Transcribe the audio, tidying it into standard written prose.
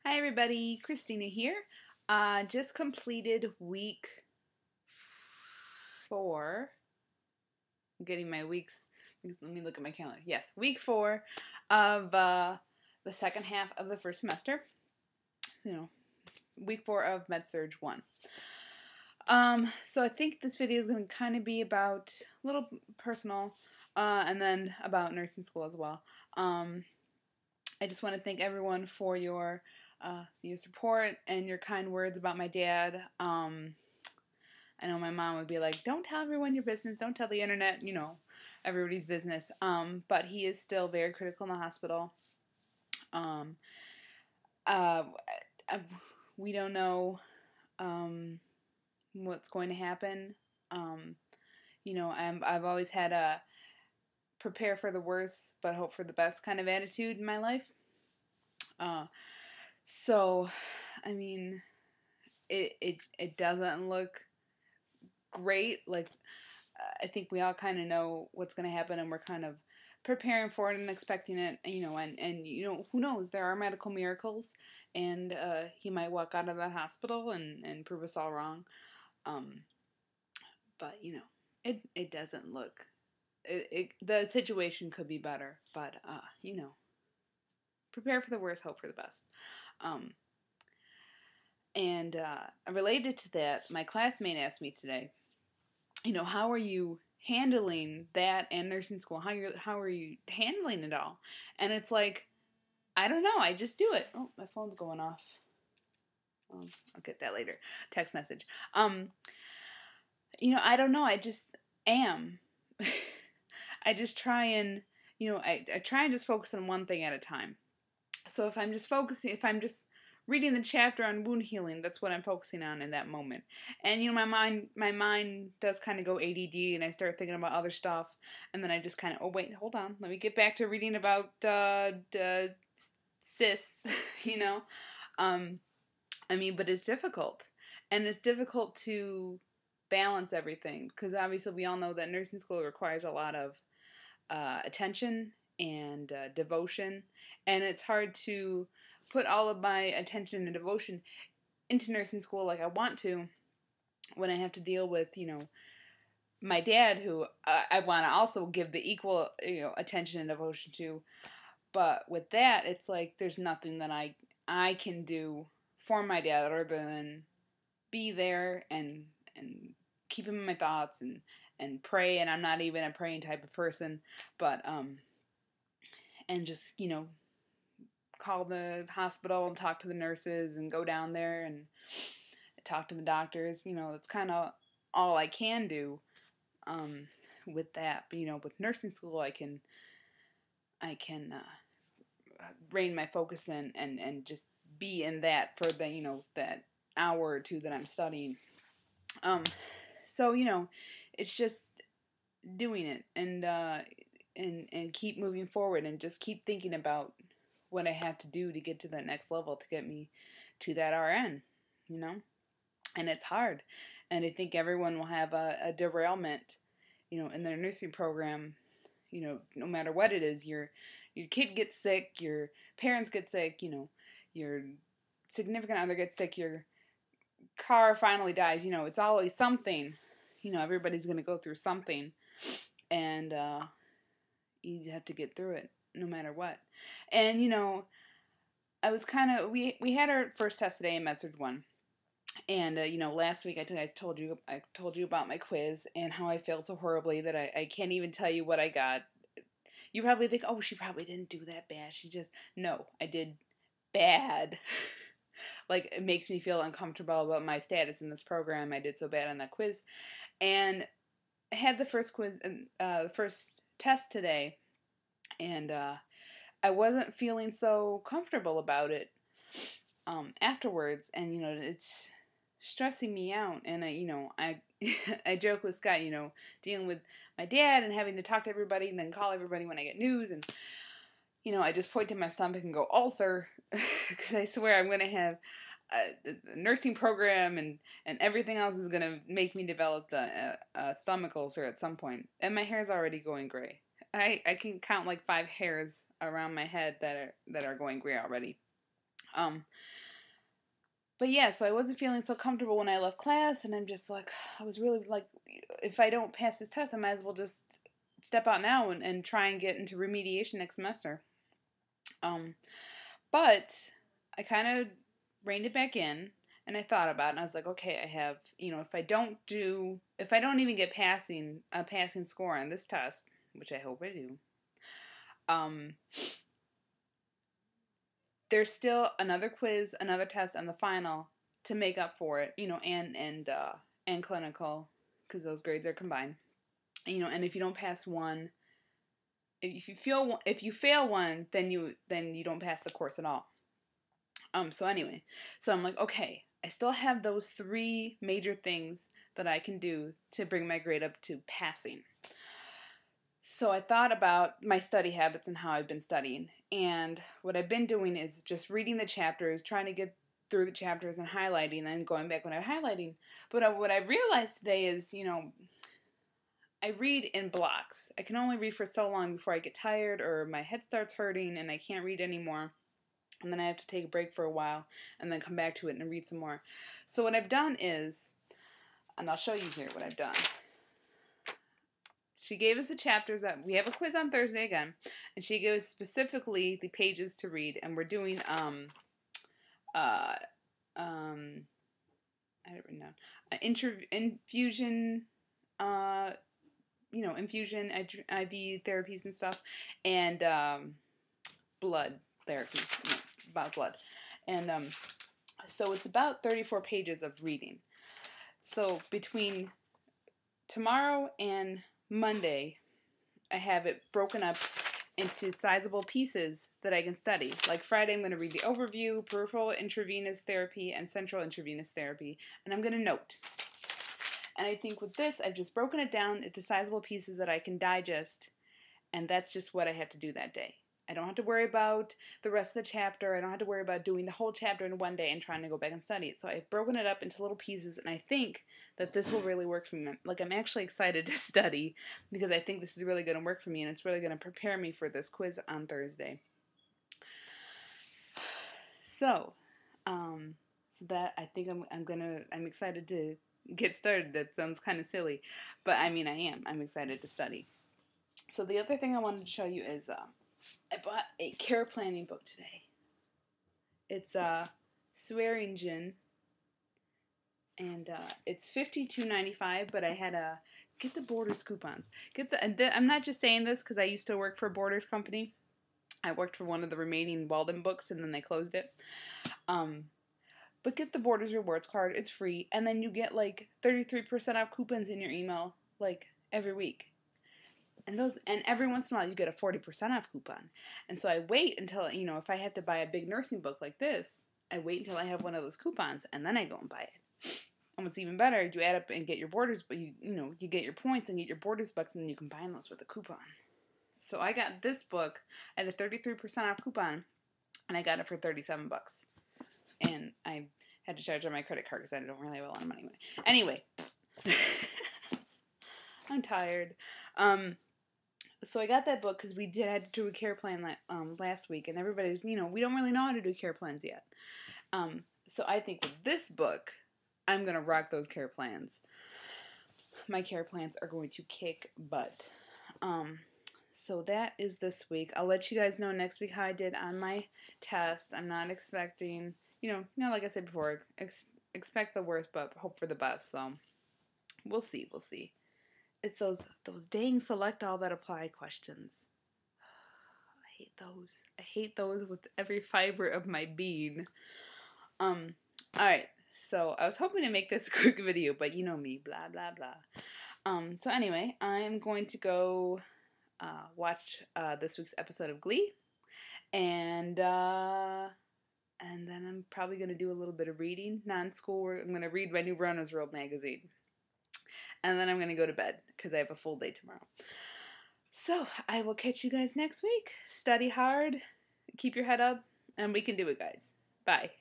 Hi everybody, Christina here. Just completed week 4. I'm getting my weeks. Let me look at my calendar. Yes, week 4 of the second half of the first semester. So, week 4 of MedSurg 1. So I think this video is going to kind of be about a little personal, and then about nursing school as well. I just want to thank everyone for your support and your kind words about my dad. I know my mom would be like, "Don't tell everyone your business. Don't tell the internet. Everybody's business." But he is still very critical in the hospital. Um, uh, we don't know what's going to happen. I've always had a prepare for the worst but hope for the best kind of attitude in my life. So, I mean, it doesn't look great. Like, I think we all kind of know what's going to happen, and we're kind of preparing for it and expecting it. And who knows? There are medical miracles, and he might walk out of that hospital and prove us all wrong. But it doesn't look. The situation could be better, but prepare for the worst, hope for the best. And related to that, my classmate asked me today, how are you handling that and nursing school? How are you handling it all? And it's like, I don't know. I just do it. Oh, my phone's going off. I'll get that later. Text message. I don't know. I just am. I just try and, I try and just focus on one thing at a time. So if I'm just reading the chapter on wound healing, that's what I'm focusing on in that moment. And my mind does kind of go ADD, and I start thinking about other stuff, and then I just kind of, oh wait, hold on, let me get back to reading about cis, but it's difficult, and it's difficult to balance everything because obviously we all know that nursing school requires a lot of attention and devotion, and it's hard to put all of my attention and devotion into nursing school like I want to when I have to deal with my dad, who I want to also give the equal attention and devotion to. But with that, it's like there's nothing that I can do for my dad other than be there and keep him in my thoughts and pray. And I'm not even a praying type of person, but and just call the hospital and talk to the nurses and go down there and talk to the doctors. That's kind of all I can do with that. But with nursing school, I can rein my focus in and just be in that for the that hour or two that I'm studying. So it's just doing it and keep moving forward and just keep thinking about what I have to do to get to that next level to get me to that RN, and it's hard. And I think everyone will have a derailment, in their nursing program, no matter what it is. Your kid gets sick, your parents get sick, your significant other gets sick, your car finally dies, it's always something. Everybody's going to go through something, and you have to get through it no matter what. And I was we had our first test today in MedSurg 1. And last week I told you about my quiz and how I failed so horribly that I can't even tell you what I got. You probably think, oh, she probably didn't do that bad. No, I did bad. Like, it makes me feel uncomfortable about my status in this program. I did so bad on that quiz. And I had the first first test today, and I wasn't feeling so comfortable about it afterwards, and it's stressing me out. And I I joke with Scott, dealing with my dad and having to talk to everybody and then call everybody when I get news, and I just point to my stomach and go ulcer because I swear I'm gonna have the nursing program and everything else is gonna make me develop the stomach ulcer at some point. And my hair's already going gray. I can count like 5 hairs around my head that are going gray already. Um, but yeah, so I wasn't feeling so comfortable when I left class, and I'm just like, I was really like, if I don't pass this test, I might as well just step out now and try and get into remediation next semester. But I kind of reined it back in, and I thought about it, and I was like, okay, I have, if I don't even get a passing score on this test, which I hope I do, there's still another quiz, another test, and the final to make up for it, and clinical, because those grades are combined. And if you don't pass one, if you fail one, then you don't pass the course at all. So anyway, so I'm like, okay, I still have those 3 major things that I can do to bring my grade up to passing. So I thought about my study habits and how I've been studying. And what I've been doing is just reading the chapters, trying to get through the chapters and highlighting, and then going back when I'm highlighting. But what I realized today is, I read in blocks. I can only read for so long before I get tired or my head starts hurting and I can't read anymore. And then I have to take a break for a while and then come back to it and read some more. So what I've done is, and I'll show you here what I've done. She gave us the chapters that we have a quiz on Thursday again, and she gave us specifically the pages to read, and we're doing I don't know, infusion, infusion, IV therapies and stuff, and blood therapy, about blood, and so it's about 34 pages of reading. So between tomorrow and Monday, I have it broken up into sizable pieces that I can study. Like Friday, I'm going to read the overview, peripheral intravenous therapy, and central intravenous therapy, and I'm going to note. And I think with this, I've just broken it down into sizable pieces that I can digest, and that's just what I have to do that day. I don't have to worry about the rest of the chapter. I don't have to worry about doing the whole chapter in one day and trying to go back and study it. So I've broken it up into little pieces, and I think that this will really work for me. Like, I'm actually excited to study because I think this is really going to work for me, and it's really going to prepare me for this quiz on Thursday. So that I think I'm excited to get started. That sounds kind of silly, but I mean I am. I'm excited to study. So the other thing I wanted to show you is I bought a care planning book today. It's Swearingen, and it's $52.95. But I had a get the Borders coupons. I'm not just saying this because I used to work for a Borders company. I worked for one of the remaining Walden books, and then they closed it. But get the Borders rewards card. It's free, and then you get like 33% off coupons in your email like every week. And every once in a while you get a 40% off coupon. And so I wait until, if I have to buy a big nursing book like this, I wait until I have one of those coupons and then I go and buy it. And what's even better, you add up and get your Borders, but you get your points and get your Borders bucks, and then you combine those with a coupon. So I got this book at a 33% off coupon, and I got it for $37. And I had to charge on my credit card because I don't really have a lot of money. Anyway, I'm tired. So I got that book because we had to do a care plan last week, and everybody's, we don't really know how to do care plans yet. So I think with this book, I'm going to rock those care plans. My care plans are going to kick butt. So that is this week. I'll let you guys know next week how I did on my test. I'm not expecting, like I said before, expect the worst, but hope for the best. So we'll see. It's those dang select all that apply questions. I hate those with every fiber of my being. Alright, so I was hoping to make this a quick video, but you know me, blah blah blah. So anyway, I'm going to go watch this week's episode of Glee, and then I'm probably going to do a little bit of reading, non-school. I'm going to read my new Runner's World magazine. And then I'm going to go to bed because I have a full day tomorrow. So I will catch you guys next week. Study hard, keep your head up, and we can do it, guys. Bye.